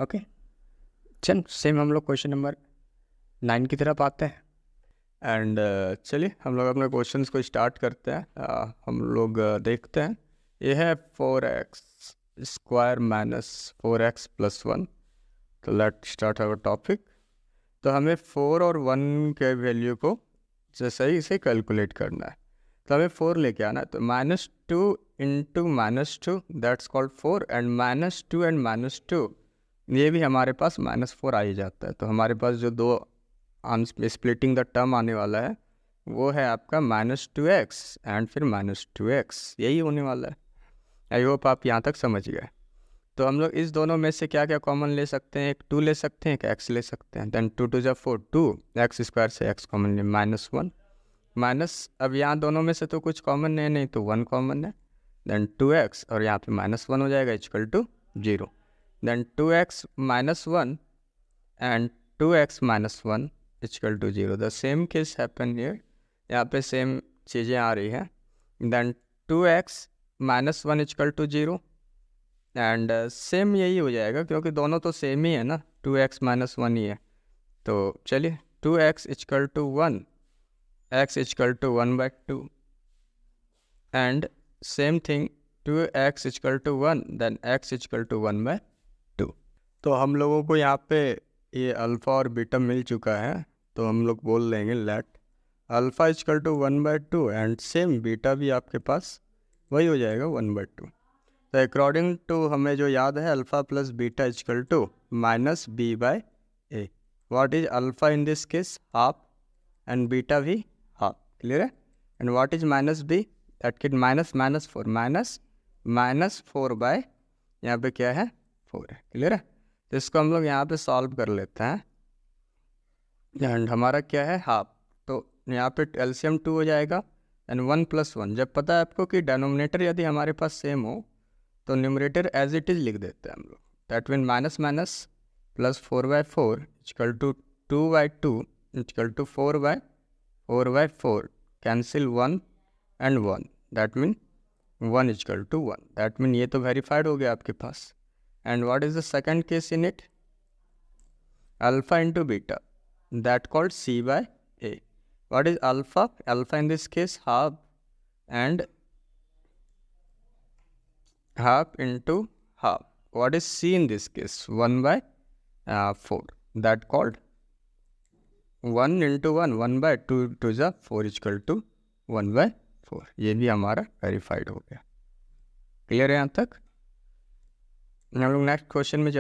Okay, चल same हम लोग क्वेश्चन नंबर 9 की तरफ आते हैं। एंड चलिए हम लोग अपने क्वेश्चंस को स्टार्ट करते हैं। हम लोग देखते हैं। ये है 4x square minus 4x plus 1। तो लेट स्टार्ट अवर टॉपिक। तो हमें 4 और 1 के वैल्यू को सही से कैलकुलेट करना है। तो हमें 4 लेके आना है। तो -2 into -2 that's called 4, and -2 and -2 ये भी हमारे पास -4 आ ही जाता है। तो हमारे पास जो दो स्प्लिटिंग द टर्म आने वाला है वो है आपका -2x एंड फिर -2x, यही होने वाला है। आई होप आप यहाँ तक समझ गए। तो हम लोग इस दोनों में से क्या क्या कॉमन ले सकते हैं? एक 2 ले सकते हैं, एक x ले सकते हैं। देन 2 2 4, 2 x स्क्वायर से x कॉमन ले, -1 माइनस, अब यहाँ दोनों में से तो कुछ कॉमन नहीं तो 1 कॉमन है। देन 2x और यहाँ पे -1 हो जाएगा equal to 0। Then 2x minus 1 and 2x minus 1 equal to 0। The same case happen here, यहाँ पे सेम चीज़ें आ रही हैं। Then 2x minus 1 equal to 0 and same यही हो जाएगा क्योंकि दोनों तो सेम ही है ना, 2x माइनस 1 ही है। तो चलिए 2x equal to 1, x equal to 1/2 and same thing 2x equal to 1 then x equal to 1/2। तो हम लोगों को यहाँ पे ये अल्फ़ा और बीटा मिल चुका है। तो हम लोग बोल देंगे let alpha equal to 1/2 and same beta भी आपके पास वही हो जाएगा 1/2। तो अकॉर्डिंग टू हमें जो याद है, alpha plus beta equal to -b/a। What is alpha in this case? Half, and beta भी हाफ। क्लियर है? And what is -b? That kit -4 -4 यहाँ पे क्या है? 4 है। क्लियर है? तो इसको हम लोग यहाँ पे सॉल्व कर लेते हैं। एंड हमारा क्या है? हाफ। तो यहाँ पे एलसीएम 2 हो जाएगा एंड 1 + 1। जब पता है आपको कि डिनोमिनेटर यदि हमारे पास सेम हो तो न्यूमरेटर एज इट इज़ लिख देते हैं हम लोग। That mean minus plus 4/4 equal to 2/2 equal to 4/4 cancel 1 and 1, that mean 1 equal to 1। That mean ये तो वेरीफाइड हो गया आपके पास। And what is the second case in it? Alpha into beta, that called c/a। What is alpha? Alpha in this case half, and half into half. What is c in this case? 1/4. That called 1 into 1, 1/2 to the 4 equal to 1/4। ये भी हमारा verified हो गया। Clear है यहाँ तक? हम लोग नेक्स्ट क्वेश्चन में चलते